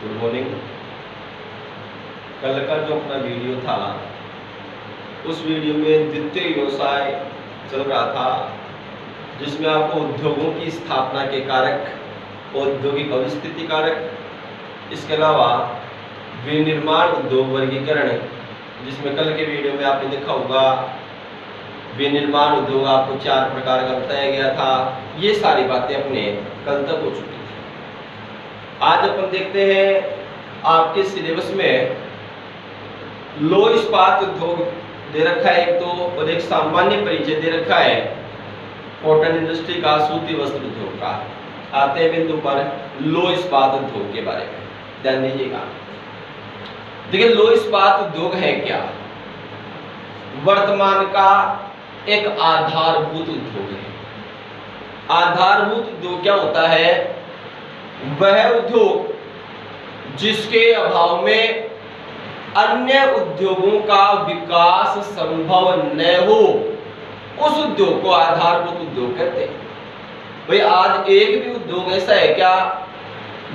Good morning. कल का जो अपना वीडियो था उस वीडियो में द्वितीय व्यवसाय चल रहा था, जिसमें आपको उद्योगों की स्थापना के कारक, औद्योगिक अवस्थिति कारक, इसके अलावा विनिर्माण उद्योग वर्गीकरण, जिसमें कल के वीडियो में आपने देखा होगा विनिर्माण उद्योग आपको 4 प्रकार का बताया गया था। ये सारी बातें अपने कल तक हो चुकी थी। आज अपन देखते हैं आपके सिलेबस में लो इस्पात उद्योग दे रखा है एक तो, और एक सामान्य परिचय दे रखा है कॉटन इंडस्ट्री का, सूती वस्त्र उद्योग का। आते हैं बिंदु पर लो इस्पात उद्योग के बारे में, ध्यान दीजिएगा। देखिए, लो इस्पात उद्योग है क्या? वर्तमान का एक आधारभूत उद्योग है। आधारभूत उद्योग क्या होता है? वह उद्योग जिसके अभाव में अन्य उद्योगों का विकास संभव न हो, उस उद्योग को आधारभूत उद्योग कहते हैं। भाई, आज एक भी उद्योग ऐसा है क्या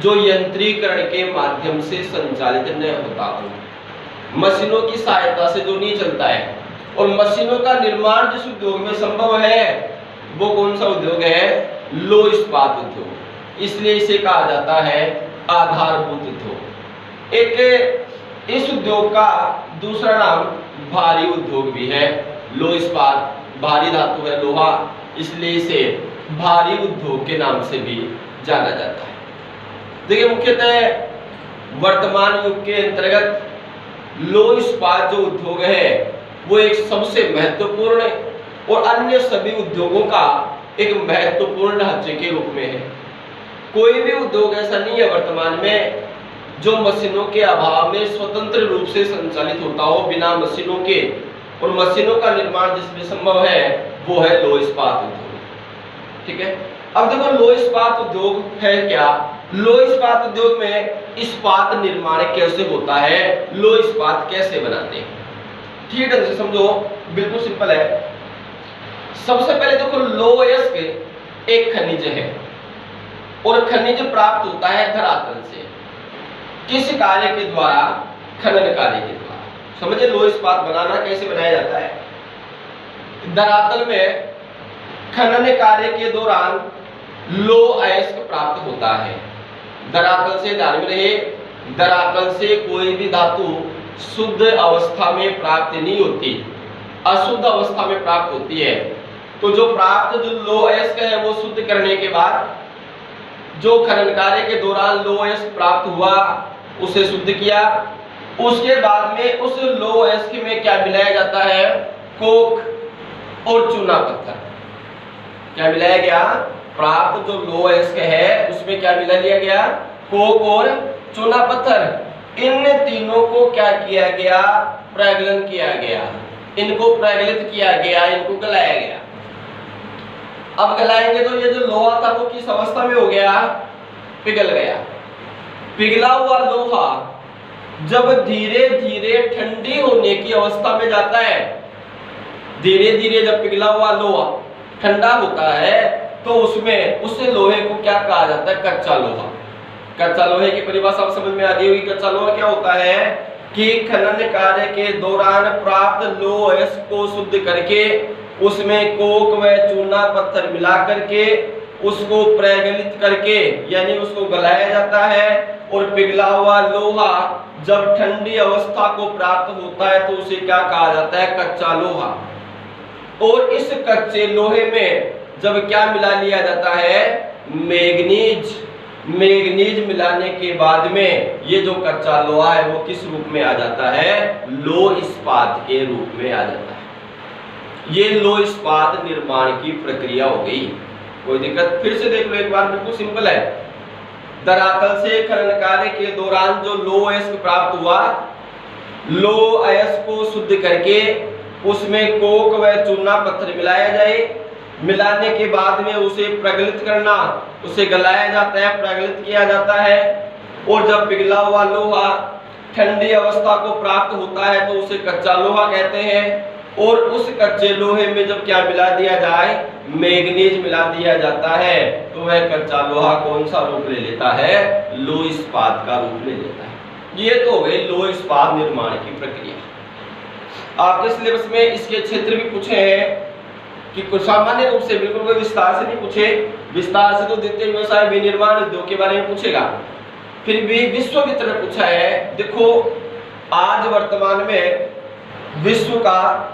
जो यंत्रीकरण के माध्यम से संचालित न होता हो, मशीनों की सहायता से जो नहीं चलता है? और मशीनों का निर्माण जिस उद्योग में संभव है वो कौन सा उद्योग है? लो इस्पात उद्योग। इसलिए इसे कहा जाता है आधारभूत उद्योग। एक इस उद्योग का दूसरा नाम भारी उद्योग भी है। लो इस्पात, भारी धातु है लोहा, इसलिए इसे भारी उद्योग के नाम से भी जाना जाता है। देखिए, मुख्यतः वर्तमान युग के अंतर्गत लो इस्पात जो उद्योग है वो एक सबसे महत्वपूर्ण और अन्य सभी उद्योगों का एक महत्वपूर्ण ढांचे के रूप में है। कोई भी उद्योग ऐसा नहीं है वर्तमान में जो मशीनों के अभाव में स्वतंत्र रूप से संचालित होता हो, बिना मशीनों के। और मशीनों का निर्माण जिसमें संभव है वो है लो इस्पात उद्योग। ठीक है, अब देखो लो इस्पात उद्योग है क्या? लो इस्पात उद्योग में इस्पात निर्माण कैसे होता है, लो इस्पात कैसे बनाते हैं, ठीक ढंग से समझो। बिल्कुल सिंपल है। सबसे पहले देखो, लो अयस्क एक खनिज है और खनिज प्राप्त होता है धरातल से। किस कार्य के द्वारा? खनन कार्य के द्वारा। समझे लो इस्पात बनाना कैसे बनाया जाता है? धरातल में खनन कार्य के दौरान लो अयस्क प्राप्त होता है। धरातल से, ध्यान में रहे, धरातल से कोई भी धातु शुद्ध अवस्था में प्राप्त नहीं होती, अशुद्ध अवस्था में प्राप्त होती है। तो जो प्राप्त जो लो अयस्क है वो शुद्ध करने के बाद जो खनन कार्य के दौरान लो अयस्क प्राप्त हुआ उसे शुद्ध किया। उसके बाद में उस लो अयस्क में क्या मिलाया जाता है? कोक और चूना पत्थर। क्या मिलाया गया? प्राप्त जो लो अयस्क है उसमें क्या मिला लिया गया? कोक और चूना पत्थर। इन तीनों को क्या किया गया? प्रज्वलन किया गया। इनको प्रज्वलित किया गया, इनको गलाया गया। अब गलाएंगे तो ये जो लोहा था वो किस अवस्था में हो गया? पिघल गया। पिघला हुआ लोहा जब धीरे धीरे ठंडी होने की अवस्था में जाता है, धीरे धीरे जब पिघला हुआ लोहा ठंडा होता है तो उसमें उस लोहे को क्या कहा जाता है? कच्चा लोहा। कच्चा लोहे की परिभाषा समझ में आ गई होगी। कच्चा लोहा क्या होता है कि खनन कार्य के दौरान प्राप्त लो अयस्क को शुद्ध करके उसमें कोक व चूना पत्थर मिला करके उसको प्रज्वलित करके यानी उसको गलाया जाता है। और पिघला हुआ लोहा जब ठंडी अवस्था को प्राप्त होता है तो उसे क्या कहा जाता है? कच्चा लोहा। और इस कच्चे लोहे में जब क्या मिला लिया जाता है? मैग्नीज। मैग्नीज मिलाने के बाद में ये जो कच्चा लोहा है वो किस रूप में आ जाता है? लो इस्पात के रूप में आ जाता है। ये लो इस्पात निर्माण की प्रक्रिया हो गई। कोई दिक्कत? फिर से देख लो एक बार, बिल्कुल सिंपल है। धरातल से खनन कार्य के दौरान जो लो अयस्क प्राप्त हुआ, लो अयस्क को शुद्ध करके उसमें कोक व चूना पत्थर मिलाया जाए। मिलाने के बाद में उसे प्रज्वलित करना, उसे गलाया जाता है, प्रज्वलित किया जाता है। और जब पिघला हुआ लोहा ठंडी अवस्था को प्राप्त होता है तो उसे कच्चा लोहा कहते हैं। और उस कच्चे लोहे में जब क्या मिला दिया जाए, मैग्नीज मिला दिया जाता है, तो वह कच्चा लोहा कौन सा रूप ले लेता है, लोह इस्पात का रूप ले लेता है। ये तो हो गई लोह इस्पात निर्माण की प्रक्रिया। आपके सिलेबस में इसके क्षेत्र भी पूछे हैं कि कुछ सामान्य रूप से, बिल्कुल कोई विस्तार से नहीं पूछे। विस्तार से तो द्वितीय व्यवसाय विनिर्माण उद्योग के बारे में पूछेगा, फिर भी विश्व वितरण पूछा है। देखो आज वर्तमान में विश्व का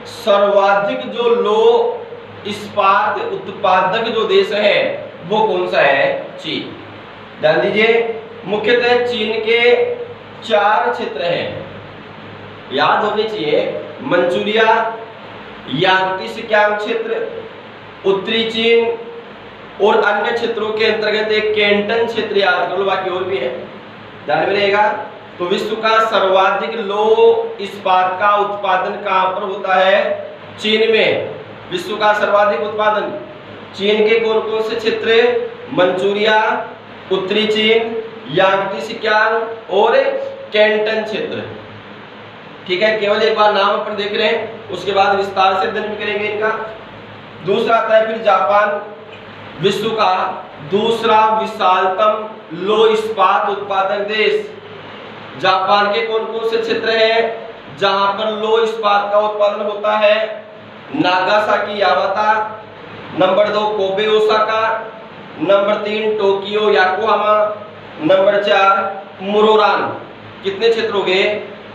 सर्वाधिक जो लोह इस्पात उत्पादक जो देश है वो कौन सा है, चीन। ध्यान दीजिए, मुख्यतः चीन के 4 क्षेत्र हैं, याद होने चाहिए। मंचूरिया, यांगत्सी सिक्यांग क्षेत्र, उत्तरी चीन और अन्य क्षेत्रों के अंतर्गत एक कैंटन क्षेत्र याद कर लो, बाकी और भी है, ध्यान में रहेगा। तो विश्व का सर्वाधिक लोह इस्पात का उत्पादन कहां पर होता है, चीन में। विश्व का सर्वाधिक उत्पादन चीन के कौन कौन से क्षेत्र, मंचूरिया, उत्तरी चीन, यांगत्सी सिक्यांग और कैंटन क्षेत्र। ठीक है, केवल एक बार नाम अपन देख रहे हैं, उसके बाद विस्तार से अध्ययन करेंगे इनका। दूसरा आता है फिर जापान, विश्व का दूसरा विशालतम लोह इस्पात उत्पादक देश। जापान के कौन कौन से क्षेत्र हैं जहां पर लोह इस्पात का उत्पादन होता है, Nagasaki Yawata, number 2 Kobe Osaka, number 3 Tokyo Yokohama, number 4 Muroran. कितने क्षेत्र हो गए,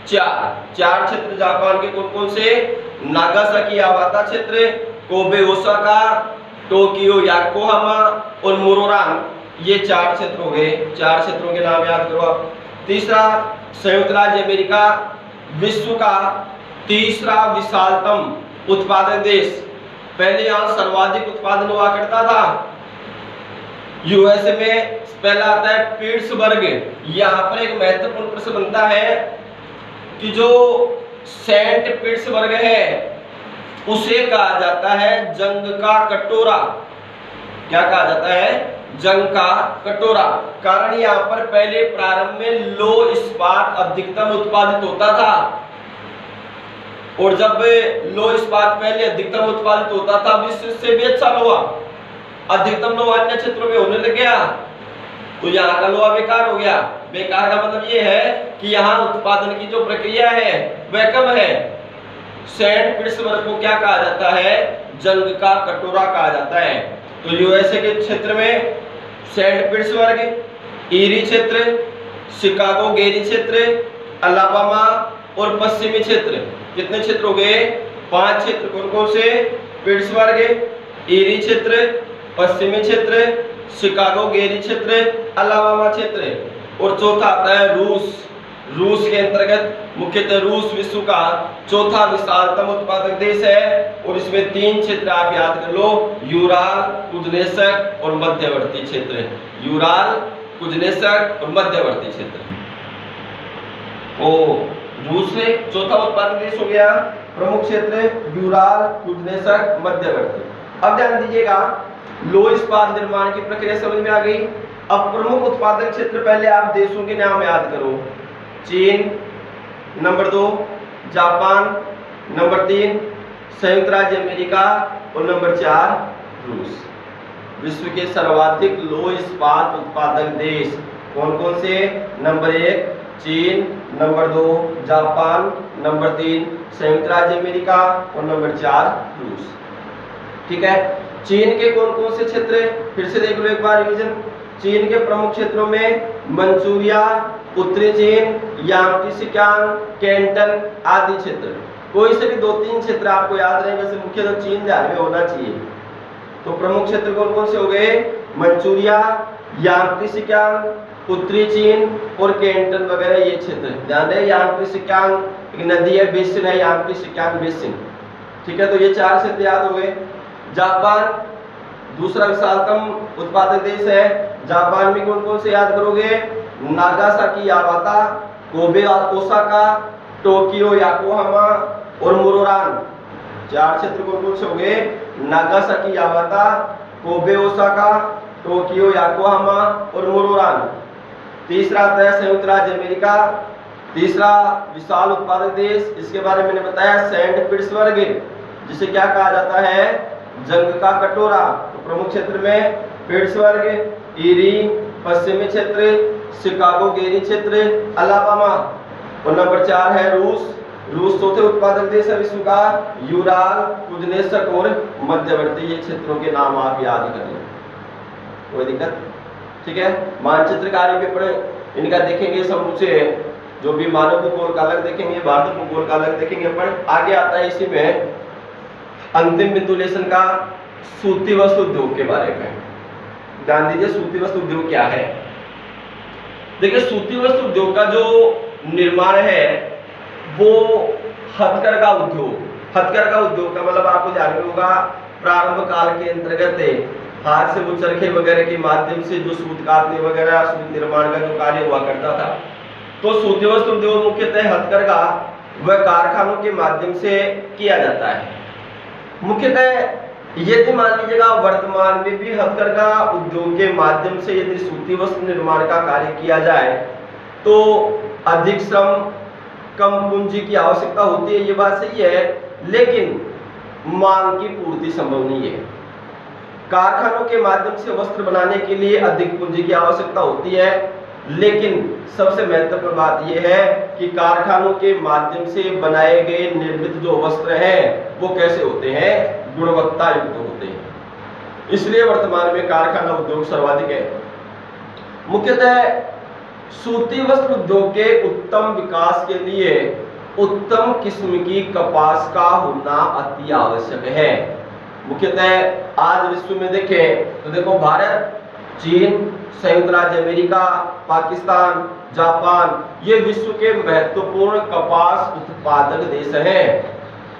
4 क्षेत्र जापान के कौन कौन से, नागासाकी यामाता क्षेत्र, कोबे ओसाका, टोक्यो याकोहामा और मुरोरान, ये 4 क्षेत्र हो गए। 4 क्षेत्रों के नाम याद करो आप। तीसरा संयुक्त राज्य अमेरिका, विश्व का तीसरा विशालतम उत्पादक देश। पहले यहां सर्वाधिक उत्पादन हुआ करता था यूएसए में, पहला आता है पिट्सबर्ग। यहां पर एक महत्वपूर्ण प्रश्न बनता है कि जो सेंट पिट्सबर्ग है उसे कहा जाता है जंग का कटोरा। क्या कहा जाता है, जंग का कटोरा। कारण यहां पर पहले प्रारंभ में लोह इस्पात अधिकतम उत्पादित होता था, और जब लोह इस्पात पहले अधिकतम उत्पादित होता था, विश्व से भी अच्छा लोहा, अधिकतम लोहा अन्य क्षेत्रों में होने लग गया, तो यहाँ का लोहा बेकार हो गया। बेकार का मतलब ये है कि यहाँ उत्पादन की जो प्रक्रिया है वह कम है। सेंट पिट्सबर्ग को क्या कहा जाता है, जंग का कटोरा कहा जाता है। तो यूएसए के क्षेत्र में सेंट पिट्सबर्ग, ईरी क्षेत्र, शिकागो गेरी क्षेत्र, अलाबामा और पश्चिमी क्षेत्र। कितने क्षेत्र हो गए, 5 क्षेत्र। कौन कौन से, पिट्सबर्ग, ईरी क्षेत्र, पश्चिमी क्षेत्र, शिकागो गेरी क्षेत्र, अलाबामा क्षेत्र। और चौथा आता है रूस। रूस के अंतर्गत मुख्यतः रूस विश्व का चौथा विशालतम उत्पादक देश है, और इसमें 3 क्षेत्र आप याद कर लो, यूराल, कुज्नेस्क और मध्यवर्ती क्षेत्र। यूराल, कुज्नेस्क और मध्यवर्ती क्षेत्र। ओ रूस में चौथा उत्पादक देश हो गया, प्रमुख क्षेत्र यूराल, कुज्नेस्क, मध्यवर्ती। अब ध्यान दीजिएगा, लोह इस्पात निर्माण की प्रक्रिया समझ में आ गई। अब प्रमुख उत्पादक क्षेत्र, पहले आप देशों के नाम याद करो, चीन, नंबर 2 जापान, नंबर 3 संयुक्त राज्य अमेरिका और नंबर 4 रूस। विश्व के सर्वाधिक लोह इस्पात उत्पादक देश कौन कौन से, नंबर 1 चीन, नंबर 2 जापान, नंबर 3 संयुक्त राज्य अमेरिका और नंबर 4 रूस। ठीक है, चीन के कौन कौन से क्षेत्र, फिर से देख लो एक बार रिवीजन। चीन के प्रमुख क्षेत्रों में मंचूरिया, उत्तरी चीन, यांगत्सी सिक्यांग, कैंटन आदि क्षेत्र। कोई से भी 2-3 क्षेत्र आपको याद रहे, वैसे मुख्य तो चीन ध्यान में होना चाहिए। तो प्रमुख क्षेत्र कौन कौन से हो गए, मंचूरिया, यांगत्सी सिक्यांग, उत्तरी चीन और कैंटन वगैरह ये क्षेत्र। ध्यान रहे, यांगत्सी सिक्यांग एक नदी है, बेसिन है, यांगत्सी सिक्यांग बेसिन। ठीक है, तो ये 4 क्षेत्र याद हो गए। जापान दूसरा विशालतम उत्पादक देश है। जापान में कौन कौन से याद करोगे, Nagasaki Yawata, Kobe Osaka, Tokyo Yokohama और मुरोरान। 4 क्षेत्र कौन कौन से हो गए, Nagasaki Yawata, Kobe Osaka, Tokyo Yokohama और मुरोरान। तीसरा आता है संयुक्त राज्य अमेरिका, तीसरा विशाल उत्पादक देश, इसके बारे में मैंने बताया सेंट पीटर्सबर्ग, जिसे क्या कहा जाता है, जंग का कटोरा। तो प्रमुख क्षेत्र में पीटर्सबर्ग, ईरी पश्चिमी क्षेत्र, शिकागो गेरी क्षेत्र, अलाबामा। और नंबर 4 है रूस। रूस चौथे उत्पादक देश है विश्व का, यूराल, कुज्नेस्क और मध्यवर्ती। ये क्षेत्रों के नाम आप याद कर लें, कोई दिक्कत, ठीक है। मानचित्र कार्य पेपर इनका देखेंगे समूचे, जो भी मानव भूगोल का अलग देखेंगे, भारत भूगोल का अलग देखेंगे। पर आगे आता है इसी में अंतिम बिंदु लेसन का सूती वस्त्र उद्योग के बारे में। ध्यान दीजिए, सूती वस्त्र उद्योग क्या है। देखिए, सूती वस्त्र उद्योग का जो निर्माण है वो हथकरघा उद्योग। हथकरघा उद्योग का मतलब आपको ध्यान में होगा, प्रारंभ काल के अंतर्गत हाथ से वो चरखे वगैरह के माध्यम से जो सूत काटने वगैरह, सूत निर्माण का जो कार्य हुआ करता था। तो सूती वस्त्र उद्योग मुख्यतः हथकरघा व कारखानों के माध्यम से किया जाता है। मुख्यतः यदि मान लीजिएगा वर्तमान में भी हथकरघा उद्योग के माध्यम से यदि सूती वस्त्र निर्माण का कार्य किया जाए तो अधिक श्रम, कम पूंजी की आवश्यकता होती है, ये बात सही है, लेकिन मांग की पूर्ति संभव नहीं है। कारखानों के माध्यम से वस्त्र बनाने के लिए अधिक पूंजी की आवश्यकता होती है, लेकिन सबसे महत्वपूर्ण बात यह है कि कारखानों के माध्यम से बनाए गए निर्मित जो वस्त्र हैं वो कैसे होते हैं, गुणवत्ता युक्त होते हैं। इसलिए वर्तमान में कारखाना उद्योग सर्वाधिक है। मुख्यतः सूती वस्त्र उद्योग के उत्तम विकास के लिए उत्तम किस्म की कपास का होना अति आवश्यक है। मुख्यतः आज विश्व में देखें तो देखो, भारत, चीन, संयुक्त राज्य अमेरिका, पाकिस्तान, जापान, ये विश्व के महत्वपूर्ण कपास उत्पादक देश हैं।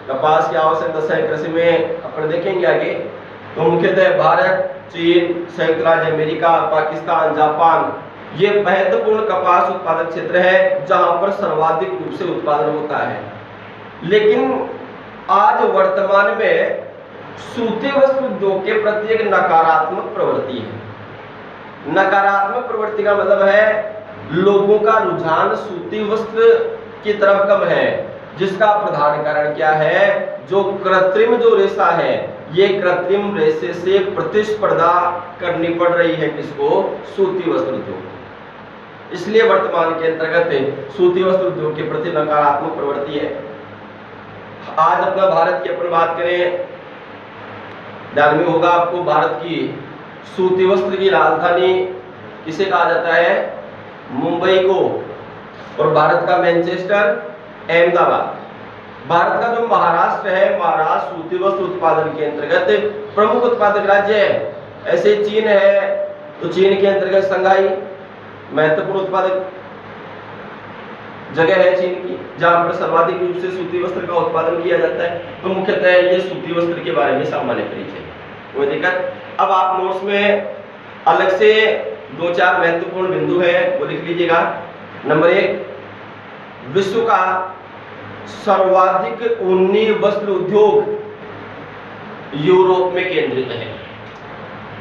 कपास की आवश्यक दशा कृषि में अपन देखेंगे आगे। तो मुख्यतः भारत, चीन, संयुक्त राज्य अमेरिका, पाकिस्तान, जापान, ये महत्वपूर्ण कपास उत्पादक क्षेत्र है जहां पर सर्वाधिक रूप से उत्पादन होता है। लेकिन आज वर्तमान में सूती वस्त्र उद्योग के प्रति एक नकारात्मक प्रवृत्ति है। नकारात्मक प्रवृत्ति का मतलब है लोगों का रुझान सूती वस्त्र की तरफ कम है, जिसका प्रधान कारण क्या है, जो कृत्रिम जो रेशा है, ये कृत्रिम रेशे से प्रतिस्पर्धा करनी पड़ रही है किसको, सूती वस्त्र उद्योग। इसलिए वर्तमान के अंतर्गत सूती वस्त्र उद्योग के प्रति नकारात्मक प्रवृत्ति है। आज अपना भारत की अपन बात करें, ध्यान में होगा आपको, भारत की सूती वस्त्र की राजधानी किसे कहा जाता है, मुंबई को, और भारत का मैनचेस्टर, अहमदाबाद। भारत का जो महाराष्ट्र है, महाराष्ट्र सूती वस्त्र उत्पादन के अंतर्गत प्रमुख उत्पादक राज्य है। ऐसे चीन है तो चीन के अंतर्गत संघाई महत्वपूर्ण उत्पादक जगह है चीन की, जहां पर सर्वाधिक रूप से सूती वस्त्र का उत्पादन किया जाता है। तो मुख्यतः ये सूती वस्त्र के बारे में सामान्य परिचय, कोई दिक्कत। अब आप नोट्स में अलग से 2-4 महत्वपूर्ण बिंदु है वो लिख लीजिएगा। नंबर 1, विश्व का सर्वाधिक ऊनी वस्त्र उद्योग यूरोप में केंद्रित है।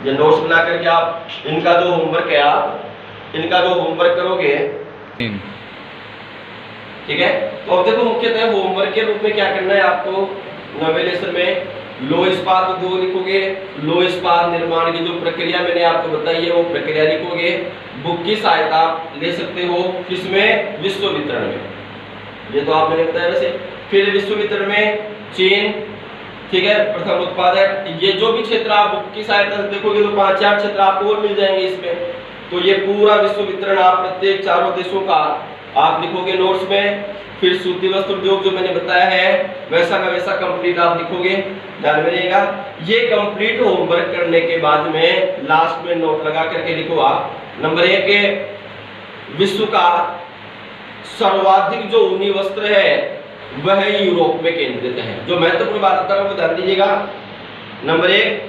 ये नोट्स बना करके आप इनका जो होमवर्क है, आप इनका जो होमवर्क करोगे, ठीक है। तो अब देखो, मुख्यतः होमवर्क के रूप में क्या करना है आपको, नौवें लेसन में लौह इस्पात उद्योग लिखोगे। लौह इस्पात निर्माण की जो प्रक्रिया मैंने आपको बताई है वो प्रक्रिया लिखोगे। बुक की सहायता ले सकते हो किसमें, विश्व वितरण में, ये तो आप मैंने बताया वैसे। फिर विश्व वितरण में चीन, ठीक है, प्रथम उत्पादक। ये जो भी क्षेत्र आप बुक की सहायता से देखोगे तो 5-4 क्षेत्र आपको और मिल जाएंगे इसमें। तो ये पूरा विश्व वितरण आप प्रत्येक चारों देशों का आप लिखोगे नोट्स में। फिर सूती वस्त्र उद्योग जो मैंने बताया है वैसा का वैसा कंप्लीट आप लिखोगे, ध्यान में रहिएगा। ये कंप्लीट होमवर्क करने के बाद में लास्ट में नोट लगा करके लिखो आप। नंबर 1, विश्व का सर्वाधिक जो ऊनी वस्त्र है वह यूरोप में केंद्रित है। जो महत्वपूर्ण बात बता रहा हूं वो ध्यान दीजिएगा। नंबर 1,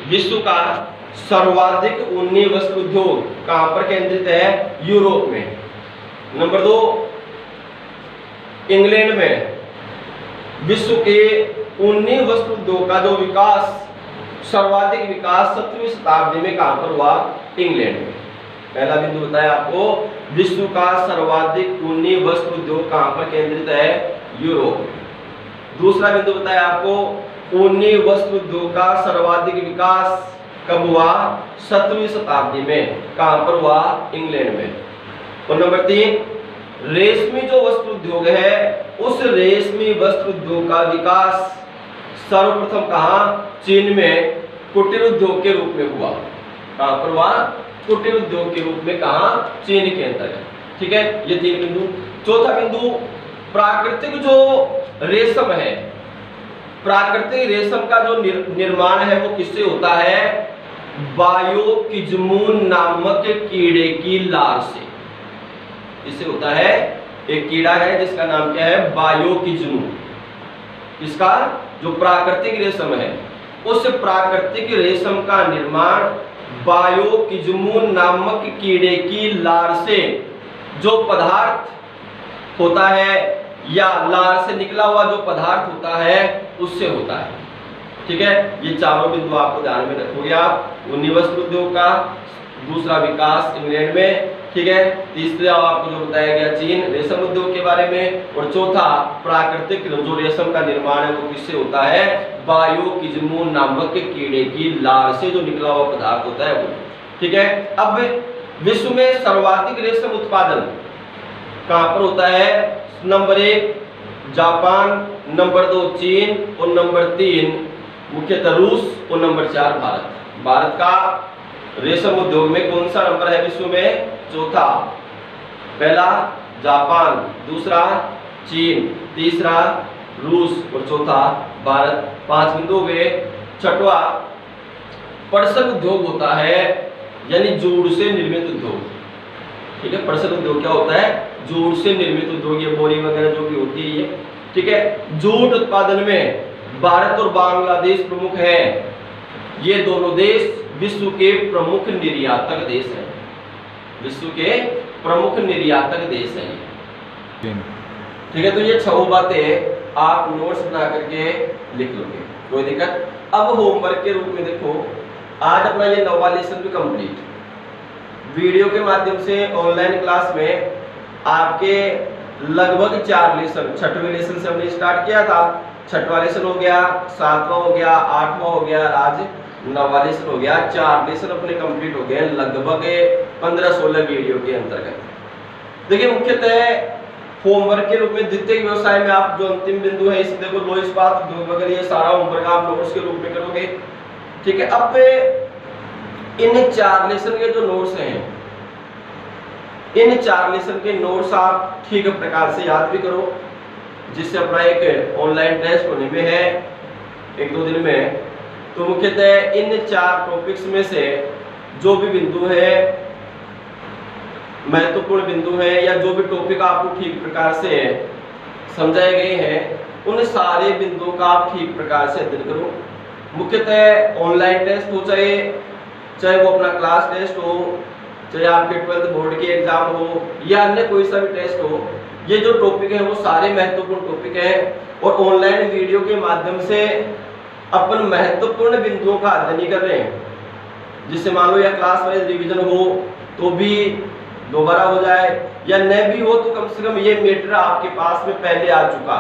विश्व का सर्वाधिक ऊनी वस्त्र उद्योग कहां पर केंद्रित है, यूरोप में। नंबर 2, इंग्लैंड में विश्व के ऊनी वस्त्र उद्योग का जो विकास, सर्वाधिक विकास 17वीं शताब्दी में कहां पर हुआ, इंग्लैंड में। पहला बिंदु बताया आपको, विश्व का सर्वाधिक ऊनी वस्त्र उद्योग कहां पर केंद्रित है? यूरोप। दूसरा बिंदु बताया आपको, ऊनी वस्त्र उद्योग का सर्वाधिक विकास कब हुआ? 17वीं शताब्दी में। कहां पर हुआ? इंग्लैंड में। और नंबर 3, रेशमी जो वस्त्र उद्योग है, उस रेशमी वस्त्र उद्योग का विकास सर्वप्रथम कहां? चीन में कुटीर उद्योग के रूप में हुआ। कहां पर हुआ? कुटीर उद्योग के रूप में। कहां? चीन के अंतर्गत। ठीक है, ये 3 बिंदु। चौथा बिंदु, प्राकृतिक जो रेशम है, प्राकृतिक रेशम का जो निर्माण है वो किससे होता है? बायोकिज्मून नामक कीड़े की लार से। किससे होता है? एक कीड़ा है जिसका नाम क्या है? बायोकिज्मून। इसका जो प्राकृतिक रेशम है, उस प्राकृतिक रेशम का निर्माण बायोकिज्मून नामक कीड़े की लार से जो पदार्थ होता है, या लार से निकला हुआ जो पदार्थ होता है, उससे होता है। ठीक है, ये चारों बिंदु आपको ध्यान में रखोगे आप। ऊनी वस्त्र उद्योग का, दूसरा विकास इंग्लैंड में, ठीक है, तीसरा आपको जो बताया गया चीन रेशम उद्योग के बारे में, और चौथा प्राकृतिक जो रेशम का निर्माण है वो किससे होता है? बायोकिज्मून नामक कीड़े की लार से जो निकला हुआ पदार्थ होता है वो। ठीक है, अब विश्व में सर्वाधिक रेशम उत्पादन कहां पर होता है? नंबर 1 जापान, नंबर 2 चीन, और नंबर 3 मुख्यतः रूस, और नंबर 4 भारत। भारत का रेशम उद्योग में कौन सा नंबर है विश्व में? चौथा। पहला जापान, दूसरा चीन, तीसरा रूस, और चौथा भारत। 5 बिंदु हो गए। छठवां, पटसन उद्योग होता है, यानी जूट से निर्मित उद्योग। ठीक है, पटसन उद्योग क्या होता है? जूट से निर्मित उद्योग, ये बोरी वगैरह जो भी होती है ये। ठीक है, जूट उत्पादन में भारत और बांग्लादेश प्रमुख हैं। ये दोनों देश विश्व के प्रमुख निर्यातक देश हैं। विश्व के प्रमुख निर्यातक देश हैं। ठीक है, तो ये 6 बातें आप नोट्स बना करके लिख लोगे, कोई दिक्कत। अब होमवर्क के रूप में देखो, आज अपना ये 9वां लेसन भी कंप्लीट। वीडियो के माध्यम से ऑनलाइन क्लास में आपके लगभग 4 लेसन, 6वें लेसन से हमने स्टार्ट किया था। 6वां लेसन हो गया, 7वां हो गया, 8वां हो गया, आज 9वां लेसन हो गया। 4 लेसन अपने कंप्लीट हो गए लगभग 15-16 वीडियो के अंतर्गत। देखिए, मुख्यतः होमवर्क के रूप में द्वितीय व्यवसाय में आप जो अंतिम बिंदु है, इस देखो लो इस्पात उद्योग वगैरह, ये सारा होमवर्क आप नोट्स के रूप में करोगे। ठीक है, अब इन 4 लेसन के जो नोट्स हैं, इन 4 लेसन के नोट्स आप ठीक प्रकार से याद भी करो, जिससे अपना एक ऑनलाइन टेस्ट होने में है 1-2 दिन में। तो मुख्यतः इन 4 टॉपिक्स में से जो भी बिंदु है, महत्वपूर्ण बिंदु है, या जो भी टॉपिक आपको ठीक प्रकार से समझाए गए हैं, उन सारे बिंदुओं का आप ठीक प्रकार से अध्ययन करो। मुख्यतः ऑनलाइन टेस्ट हो, चाहे वो अपना क्लास टेस्ट हो, चाहे आपके 12th बोर्ड के एग्जाम हो, या अन्य कोई सा भी टेस्ट हो, ये जो टॉपिक है वो सारे महत्वपूर्ण टॉपिक हैं। और ऑनलाइन वीडियो के माध्यम से अपन महत्वपूर्ण बिंदुओं का अध्ययन ही कर रहे हैं, जिससे मान लो या क्लास वाइज रिवीजन हो तो भी दोबारा हो जाए, या न भी हो तो कम से कम ये मैटर आपके पास में पहले आ चुका,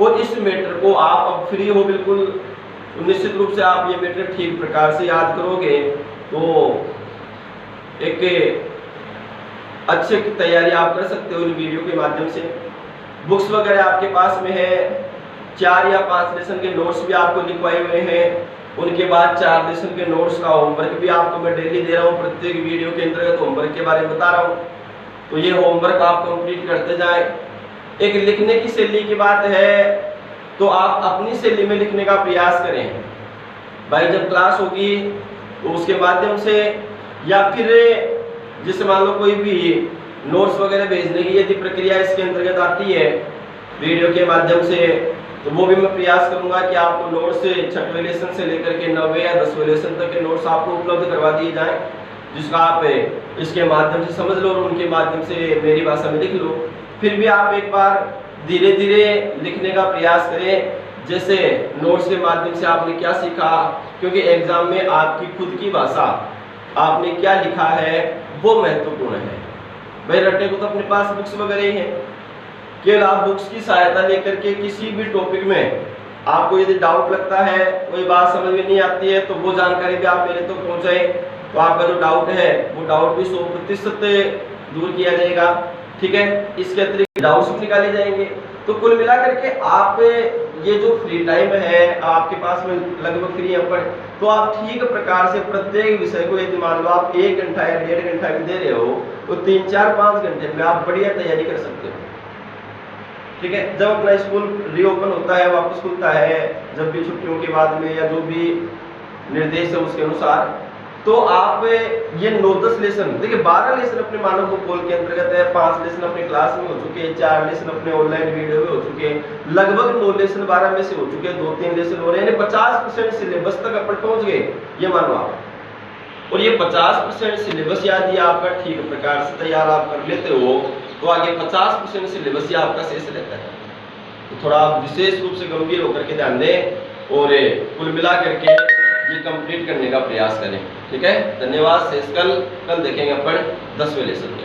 और इस मैटर को आप अब फ्री हो बिल्कुल, तो निश्चित रूप से आप ये मैटर ठीक प्रकार से याद करोगे तो एक अच्छे की तैयारी आप कर सकते हो इन वीडियो के माध्यम से। बुक्स वगैरह आपके पास में है, 4 या 5 लेसन के नोट्स भी आपको लिखवाए हुए हैं। उनके बाद 4 लेसन के नोट्स का होमवर्क भी आपको मैं डेली दे रहा हूँ, प्रत्येक वीडियो के अंतर्गत होमवर्क के बारे में बता रहा हूँ। तो ये होमवर्क आप कंप्लीट करते जाएं। एक लिखने की शैली की बात है, तो आप अपनी शैली में लिखने का प्रयास करें भाई। जब क्लास होगी तो उसके माध्यम से, या फिर जिससे मान लो कोई भी नोट्स वगैरह भेजने की यदि प्रक्रिया इसके अंतर्गत आती है वीडियो के माध्यम से, तो वो भी मैं प्रयास करूंगा कि आपको नोट्स 6वें लेसन से लेकर के 9वें या 10वें लेसन तक के नोट्स आपको उपलब्ध करवा दिए जाएं, जिसका आप इसके माध्यम से समझ लो और उनके माध्यम से मेरी भाषा में लिख लो। फिर भी आप एक बार धीरे धीरे लिखने का प्रयास करें, जैसे नोट्स के माध्यम से आपने क्या सीखा, क्योंकि एग्जाम में आपकी खुद की भाषा आपने क्या लिखा है वो महत्वपूर्ण है। भाई रटने को तो अपने पास बुक्स वगैरह ही है, केवल आप बुक्स की सहायता लेकर के किसी भी टॉपिक में आपको यदि डाउट लगता है, कोई बात समझ में नहीं आती है, तो वो जानकारी भी आप मेरे तक पहुंचाए तो आपका जो डाउट है वो डाउट भी 100% दूर किया जाएगा। ठीक है, इसके अतिरिक्त डाउट्स निकाले जाएंगे। तो कुल मिलाकर के आप ये जो फ्री टाइम है आपके पास में लगभग फ्री है पर, तो आप ठीक प्रकार से प्रत्येक विषय को यदि मान लो आप 1 घंटा या 1.5 घंटा भी दे रहे हो तो 3, 4, 5 घंटे में आप बढ़िया तैयारी कर सकते हो। ठीक है, जब अपना स्कूल रीओपन होता है, वापस खुलता है, जब भी छुट्टियों के बाद में या जो भी निर्देश है उसके अनुसार, तो आप ये 9-10 लेसन, देखिए 12 लेसन अपने मानव भूगोल के अंतर्गत है, 5 लेसन अपने क्लास में हो चुके हैं, 4 लेसन अपने ऑनलाइन वीडियो में हो चुके हैं, लगभग 9 लेसन 12 में से हो चुके हैं, 2-3 लेसन हो रहे हैं, 50% सिलेबस तक अपन पहुंच गए, ये मानो आप। और ये 50% सिलेबस यदि आपका ठीक प्रकार से तैयार आप कर लेते हो तो आगे 50% सिलेबस ही आपका शेष रहता है। तो थोड़ा आप विशेष रूप से गंभीर होकर के ध्यान दें और कुल मिला करके ये कंप्लीट करने का प्रयास करें। ठीक है, धन्यवाद। शेष कल देखेंगे अपन 10वें लेसन में।